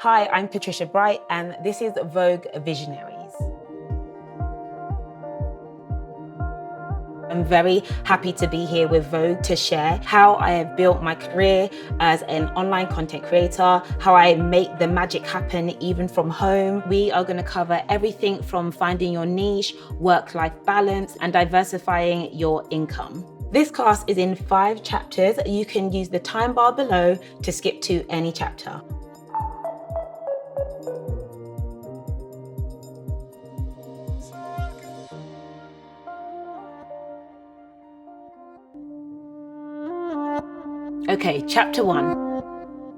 Hi, I'm Patricia Bright, and this is Vogue Visionaries. I'm very happy to be here with Vogue to share how I have built my career as an online content creator, how I make the magic happen even from home. We are going to cover everything from finding your niche, work-life balance, and diversifying your income. This class is in 5 chapters. You can use the time bar below to skip to any chapter. Okay, chapter 1.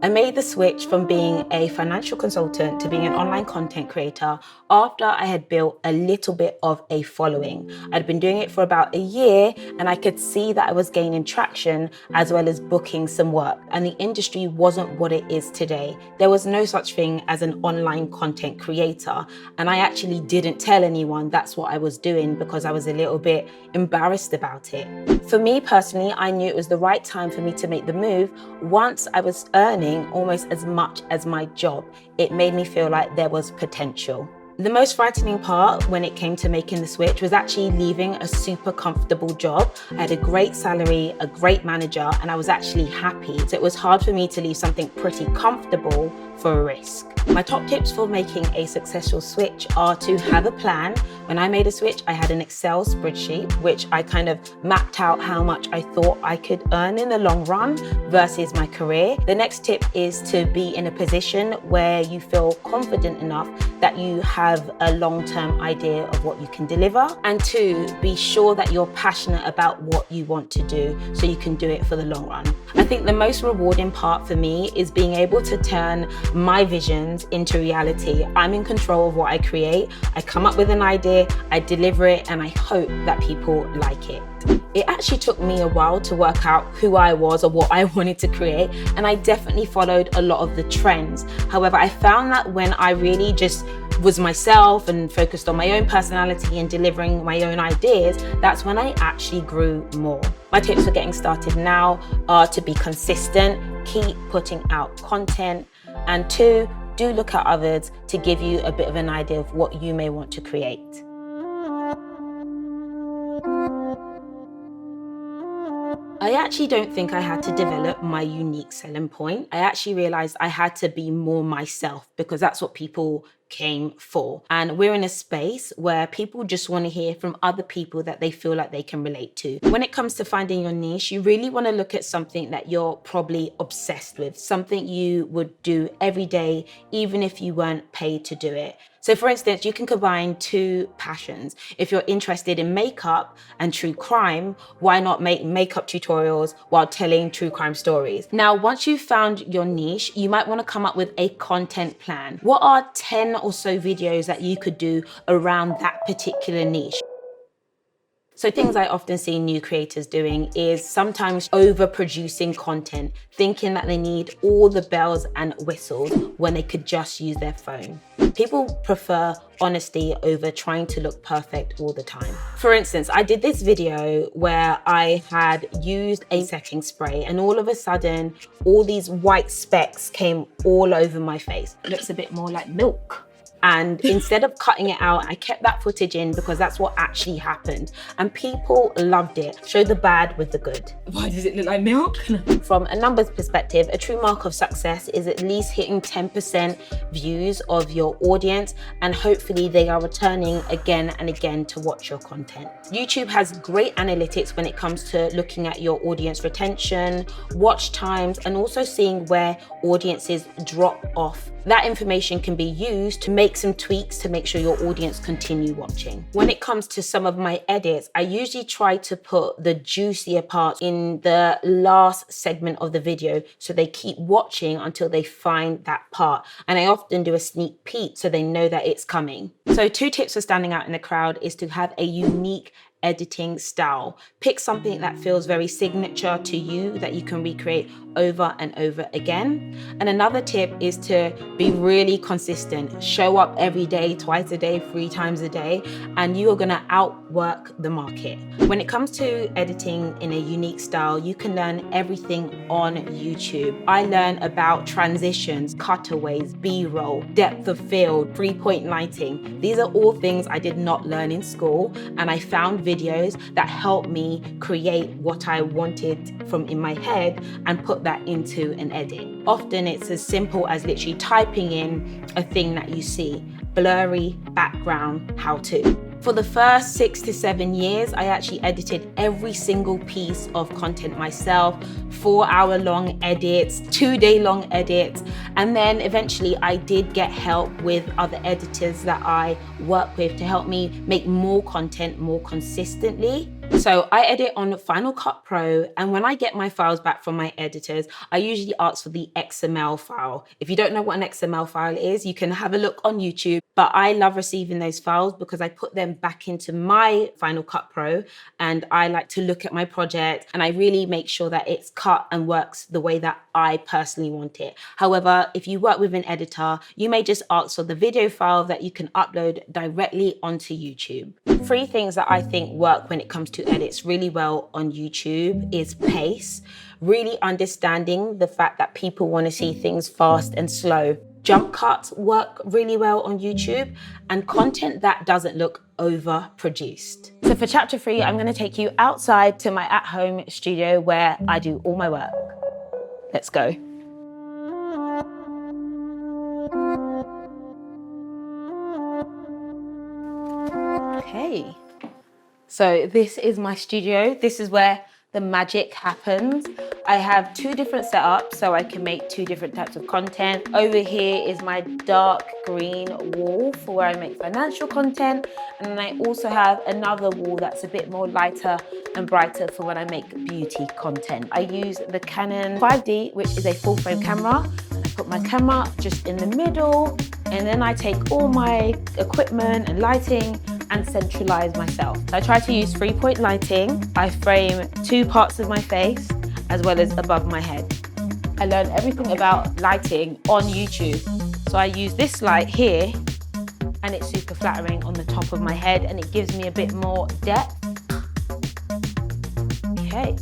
I made the switch from being a financial consultant to being an online content creator after I had built a little bit of a following. I'd been doing it for about a year and I could see that I was gaining traction as well as booking some work, and the industry wasn't what it is today. There was no such thing as an online content creator, and I actually didn't tell anyone that's what I was doing because I was a little bit embarrassed about it. For me personally, I knew it was the right time for me to make the move once I was earning almost as much as my job. It made me feel like there was potential. The most frightening part when it came to making the switch was actually leaving a super comfortable job. I had a great salary, a great manager, and I was actually happy. So it was hard for me to leave something pretty comfortable for a risk. My top tips for making a successful switch are to have a plan. When I made a switch, I had an Excel spreadsheet, which I kind of mapped out how much I thought I could earn in the long run versus my career. The next tip is to be in a position where you feel confident enough that you have a long-term idea of what you can deliver. And 2, be sure that you're passionate about what you want to do so you can do it for the long run. I think the most rewarding part for me is being able to turn my visions into reality. I'm in control of what I create. I come up with an idea, I deliver it, and I hope that people like it. It actually took me a while to work out who I was or what I wanted to create, and I definitely followed a lot of the trends. However, I found that when I really just was myself and focused on my own personality and delivering my own ideas, that's when I actually grew more. My tips for getting started now are to be consistent, keep putting out content, and 2, do look at others to give you a bit of an idea of what you may want to create. I actually don't think I had to develop my unique selling point. I actually realized I had to be more myself because that's what people came for. And we're in a space where people just want to hear from other people that they feel like they can relate to. When it comes to finding your niche, you really want to look at something that you're probably obsessed with, something you would do every day, even if you weren't paid to do it. So for instance, you can combine 2 passions. If you're interested in makeup and true crime, why not make makeup tutorials while telling true crime stories? Now, once you've found your niche, you might want to come up with a content plan. What are 10 or so videos that you could do around that particular niche? So things I often see new creators doing is sometimes overproducing content, thinking that they need all the bells and whistles when they could just use their phone. People prefer honesty over trying to look perfect all the time. For instance, I did this video where I had used a setting spray and all of a sudden, all these white specks came all over my face. It looks a bit more like milk. And instead of cutting it out, I kept that footage in because that's what actually happened. And people loved it. Show the bad with the good. Why does it look like milk? From a numbers perspective, a true mark of success is at least hitting 10% views of your audience, and hopefully they are returning again and again to watch your content. YouTube has great analytics when it comes to looking at your audience retention, watch times, and also seeing where audiences drop off. That information can be used to make some tweaks to make sure your audience continue watching. When it comes to some of my edits, I usually try to put the juicier parts in the last segment of the video so they keep watching until they find that part. And I often do a sneak peek so they know that it's coming. So 2 tips for standing out in the crowd is to have a unique editing style. Pick something that feels very signature to you that you can recreate over and over again. And another tip is to be really consistent. Show up every day, twice a day, 3 times a day, and you are gonna outwork the market. When it comes to editing in a unique style, you can learn everything on YouTube. I learned about transitions, cutaways, B-roll, depth of field, 3-point lighting. These are all things I did not learn in school, and I found videos that helped me create what I wanted from in my head and put that into an edit. Often it's as simple as literally typing in a thing that you see, blurry background, how to. For the first 6 to 7 years, I actually edited every single piece of content myself, 4-hour-long edits, 2-day-long edits, and then eventually I did get help with other editors that I work with to help me make more content more consistently. So I edit on Final Cut Pro, and when I get my files back from my editors, I usually ask for the XML file. If you don't know what an XML file is, you can have a look on YouTube, but I love receiving those files because I put them back into my Final Cut Pro, and I like to look at my project and I really make sure that it's cut and works the way that I personally want it. However, if you work with an editor, you may just ask for the video file that you can upload directly onto YouTube. 3 things that I think work when it comes to edits really well on YouTube is pace, really understanding the fact that people want to see things fast and slow. Jump cuts work really well on YouTube, and content that doesn't look overproduced. So for chapter 3, I'm going to take you outside to my at-home studio where I do all my work. Let's go. Okay, so this is my studio. This is where the magic happens. I have 2 different setups so I can make 2 different types of content. Over here is my dark green wall for where I make financial content. And then I also have another wall that's a bit more lighter and brighter for when I make beauty content. I use the Canon 5D, which is a full frame camera. I put my camera just in the middle, and then I take all my equipment and lighting and centralize myself. So I try to use 3-point lighting. I frame 2 parts of my face as well as above my head. I learned everything about lighting on YouTube. So I use this light here, and it's super flattering on the top of my head, and it gives me a bit more depth. Okay.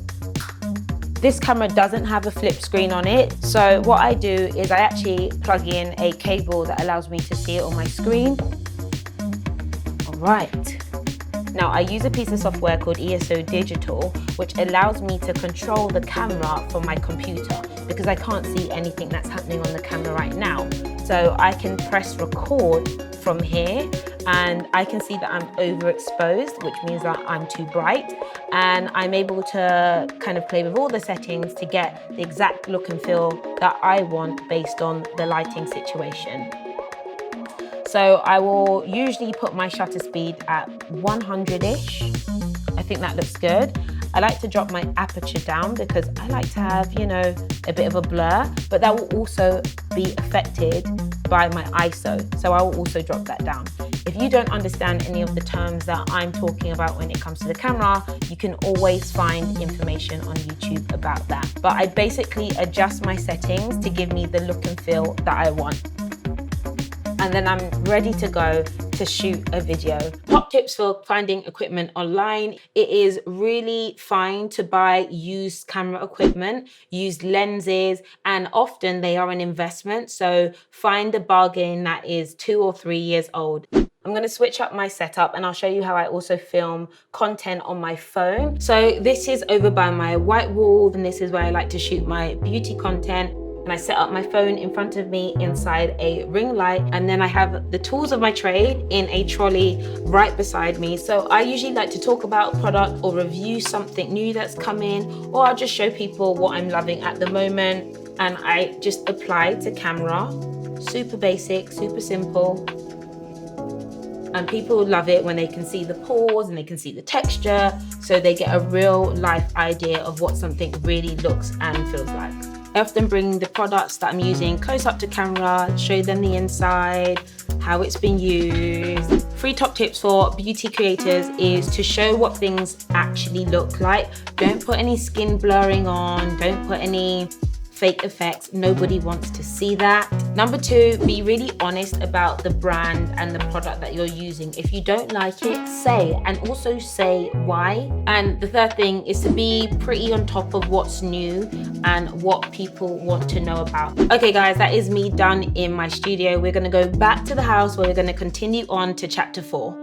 This camera doesn't have a flip screen on it. So what I do is I actually plug in a cable that allows me to see it on my screen. Right. Now I use a piece of software called ESO Digital, which allows me to control the camera from my computer because I can't see anything that's happening on the camera right now. So I can press record from here, and I can see that I'm overexposed, which means that I'm too bright, and I'm able to kind of play with all the settings to get the exact look and feel that I want based on the lighting situation. So I will usually put my shutter speed at 100-ish. I think that looks good. I like to drop my aperture down because I like to have, you know, a bit of a blur, but that will also be affected by my ISO. So I will also drop that down. If you don't understand any of the terms that I'm talking about when it comes to the camera, you can always find information on YouTube about that. But I basically adjust my settings to give me the look and feel that I want. And then I'm ready to go to shoot a video. Top tips for finding equipment online. It is really fine to buy used camera equipment, used lenses, and often they are an investment. So find a bargain that is 2 or 3 years old. I'm going to switch up my setup and I'll show you how I also film content on my phone. So this is over by my white wall, and this is where I like to shoot my beauty content. And I set up my phone in front of me inside a ring light, and then I have the tools of my trade in a trolley right beside me. So I usually like to talk about product or review something new that's come in, or I'll just show people what I'm loving at the moment. And I just apply to camera. Super basic, super simple. And people love it when they can see the pores and they can see the texture, so they get a real life idea of what something really looks and feels like. I often bring the products that I'm using close up to camera, show them the inside, how it's been used. 3 top tips for beauty creators is to show what things actually look like. Don't put any skin blurring on, don't put any fake effects. Nobody wants to see that. Number 2, be really honest about the brand and the product that you're using. If you don't like it, say, and also say why. And the 3rd thing is to be pretty on top of what's new and what people want to know about. Okay guys, that is me done in my studio. We're gonna go back to the house where we're gonna continue on to chapter 4.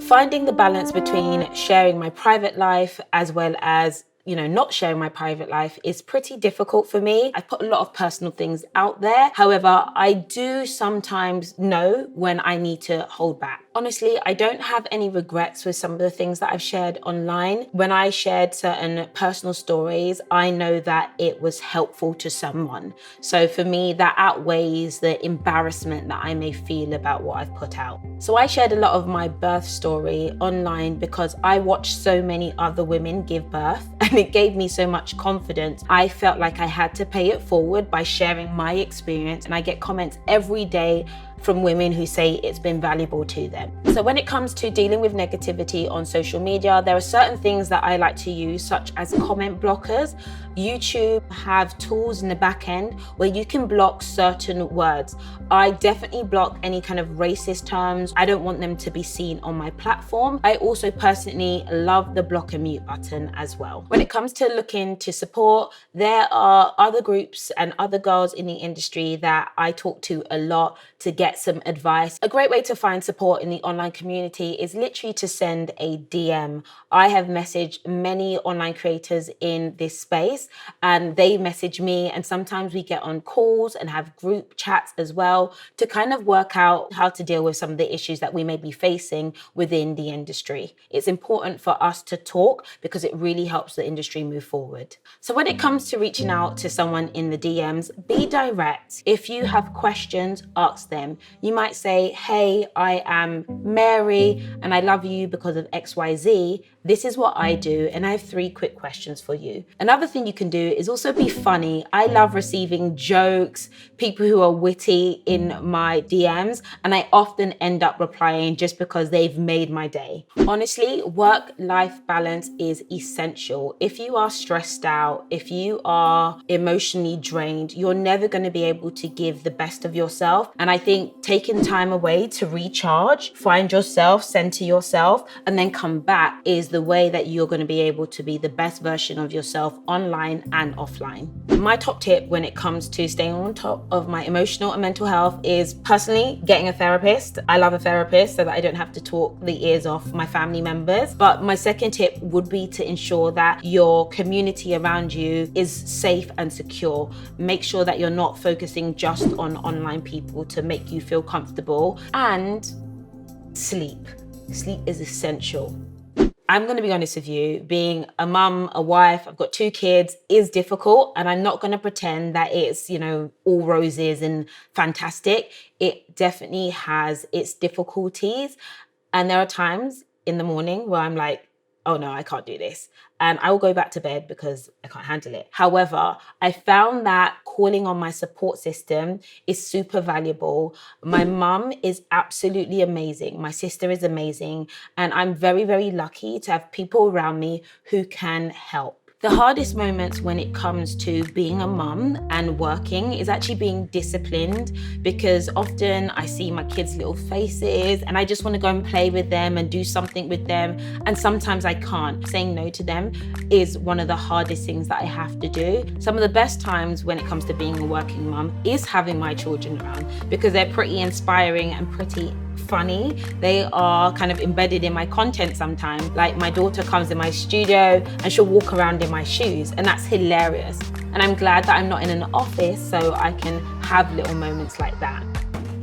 Finding the balance between sharing my private life as well as not sharing my private life is pretty difficult for me. I put a lot of personal things out there. However, I do sometimes know when I need to hold back. Honestly, I don't have any regrets with some of the things that I've shared online. When I shared certain personal stories, I know that it was helpful to someone. So for me, that outweighs the embarrassment that I may feel about what I've put out. So I shared a lot of my birth story online because I watched so many other women give birth, and it gave me so much confidence. I felt like I had to pay it forward by sharing my experience, and I get comments every day from women who say it's been valuable to them. So when it comes to dealing with negativity on social media, there are certain things that I like to use, such as comment blockers. YouTube have tools in the back end where you can block certain words. I definitely block any kind of racist terms. I don't want them to be seen on my platform. I also personally love the block and mute button as well. When it comes to looking to support, there are other groups and other girls in the industry that I talk to a lot to get some advice. A great way to find support in the online community is literally to send a DM. I have messaged many online creators in this space, and they message me, and sometimes we get on calls and have group chats as well to kind of work out how to deal with some of the issues that we may be facing within the industry. It's important for us to talk because it really helps the industry move forward. So when it comes to reaching out to someone in the DMs, be direct. If you have questions, ask them. You might say, hey, I am Mary and I love you because of XYZ. This is what I do, and I have 3 quick questions for you. Another thing you can do is also be funny. I love receiving jokes, people who are witty in my DMs, and I often end up replying just because they've made my day. Honestly, work-life balance is essential. If you are stressed out, if you are emotionally drained, you're never going to be able to give the best of yourself. And I think taking time away to recharge, find yourself, center yourself, and then come back is the way that you're going to be able to be the best version of yourself online and offline. My top tip when it comes to staying on top of my emotional and mental health is personally getting a therapist. I love a therapist so that I don't have to talk the ears off my family members. But my second tip would be to ensure that your community around you is safe and secure. Make sure that you're not focusing just on online people to make you feel comfortable. And sleep. Sleep is essential. I'm going to be honest with you, being a mum, a wife, I've got 2 kids is difficult, and I'm not going to pretend that it's, all roses and fantastic. It definitely has its difficulties. And there are times in the morning where I'm like, oh no, I can't do this. And I will go back to bed because I can't handle it. However, I found that calling on my support system is super valuable. My mum is absolutely amazing. My sister is amazing. And I'm very, very lucky to have people around me who can help. The hardest moments when it comes to being a mum and working is actually being disciplined, because often I see my kids' little faces and I just want to go and play with them and do something with them. And sometimes I can't. Saying no to them is one of the hardest things that I have to do. Some of the best times when it comes to being a working mum is having my children around, because they're pretty inspiring and pretty funny. They are kind of embedded in my content sometimes. Like my daughter comes in my studio and she'll walk around in my shoes, and that's hilarious. And I'm glad that I'm not in an office so I can have little moments like that.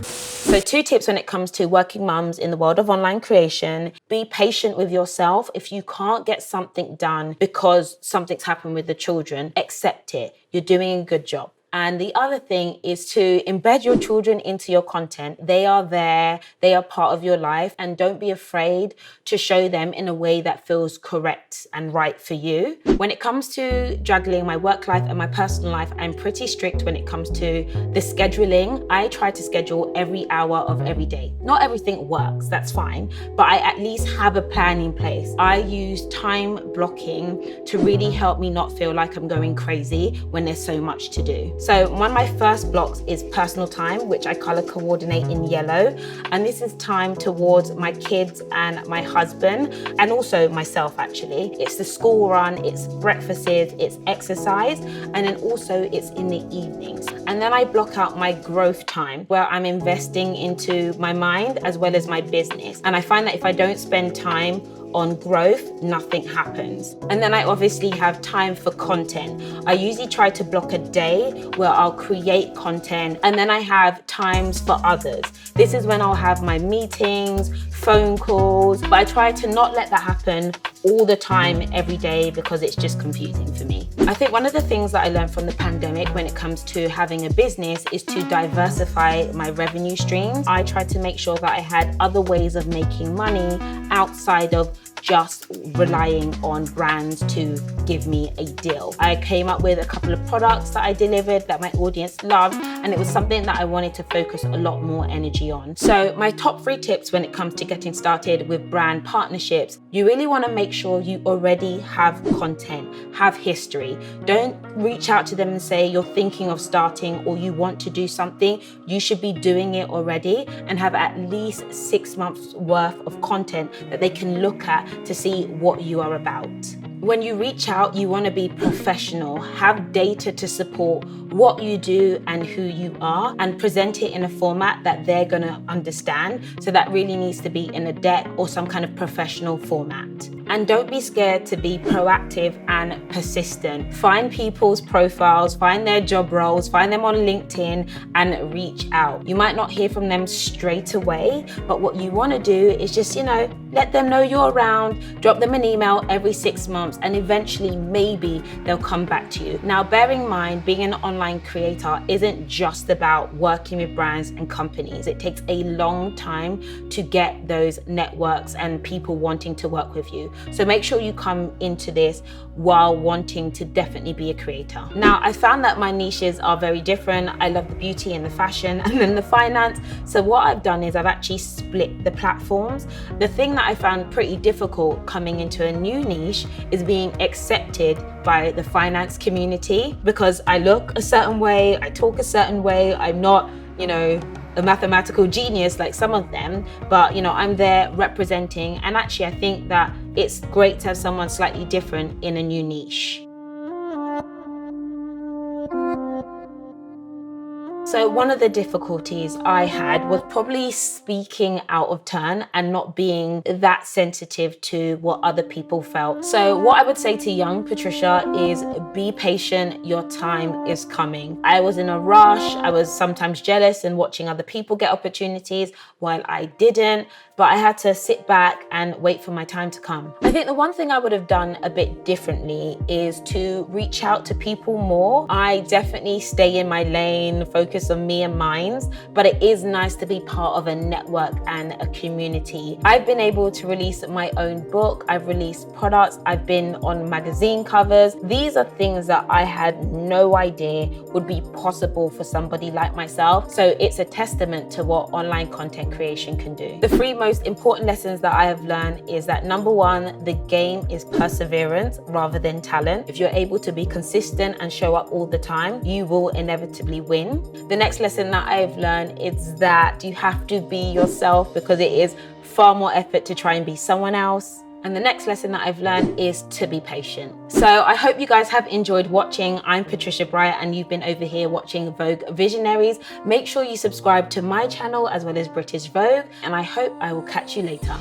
So 2 tips when it comes to working mums in the world of online creation. Be patient with yourself. If you can't get something done because something's happened with the children, accept it. You're doing a good job. And the other thing is to embed your children into your content. They are there, they are part of your life, and don't be afraid to show them in a way that feels correct and right for you. When it comes to juggling my work life and my personal life, I'm pretty strict when it comes to the scheduling. I try to schedule every hour of every day. Not everything works, that's fine, but I at least have a plan in place. I use time blocking to really help me not feel like I'm going crazy when there's so much to do. So one of my first blocks is personal time, which I color coordinate in yellow. And this is time towards my kids and my husband, and also myself actually. It's the school run, it's breakfasts, it's exercise, and then also it's in the evenings. And then I block out my growth time where I'm investing into my mind as well as my business. And I find that if I don't spend time on growth, nothing happens. And then I obviously have time for content. I usually try to block a day where I'll create content, and then I have times for others. This is when I'll have my meetings, phone calls, but I try to not let that happen all the time every day because it's just confusing for me. I think one of the things that I learned from the pandemic when it comes to having a business is to diversify my revenue streams. I tried to make sure that I had other ways of making money outside of just relying on brands to give me a deal. I came up with a couple of products that I delivered that my audience loved, and it was something that I wanted to focus a lot more energy on. So my top 3 tips when it comes to getting started with brand partnerships: you really want to make sure you already have content, have history. Don't reach out to them and say you're thinking of starting or you want to do something. You should be doing it already and have at least 6 months worth of content that they can look at to see what you are about. When you reach out, you want to be professional, have data to support what you do and who you are, and present it in a format that they're going to understand. So that really needs to be in a deck or some kind of professional format. And don't be scared to be proactive and persistent. Find people's profiles, find their job roles, find them on LinkedIn and reach out. You might not hear from them straight away, but what you want to do is just, let them know you're around, drop them an email every 6 months, and eventually maybe they'll come back to you. Now, bear in mind, being an online creator isn't just about working with brands and companies. It takes a long time to get those networks and people wanting to work with you. So make sure you come into this while wanting to definitely be a creator. Now, I found that my niches are very different. I love the beauty and the fashion and then the finance. So what I've done is I've actually split the platforms. The thing that I found pretty difficult coming into a new niche is being accepted by the finance community, because I look a certain way, I talk a certain way. I'm not, a mathematical genius like some of them, but I'm there representing, and actually I think that it's great to have someone slightly different in a new niche. So one of the difficulties I had was probably speaking out of turn and not being that sensitive to what other people felt. So what I would say to young Patricia is be patient, your time is coming. I was in a rush, I was sometimes jealous and watching other people get opportunities while I didn't, but I had to sit back and wait for my time to come. I think the one thing I would have done a bit differently is to reach out to people more. I definitely stay in my lane, focus on me and mine, but it is nice to be part of a network and a community. I've been able to release my own book, I've released products, I've been on magazine covers. These are things that I had no idea would be possible for somebody like myself. So it's a testament to what online content creation can do. The 3 most important lessons that I have learned is that number 1, the game is perseverance rather than talent. If you're able to be consistent and show up all the time, you will inevitably win. The next lesson that I've learned is that you have to be yourself, because it is far more effort to try and be someone else. And the next lesson that I've learned is to be patient. So I hope you guys have enjoyed watching. I'm Patricia Bright and you've been over here watching Vogue Visionaries. Make sure you subscribe to my channel as well as British Vogue, and I hope I will catch you later.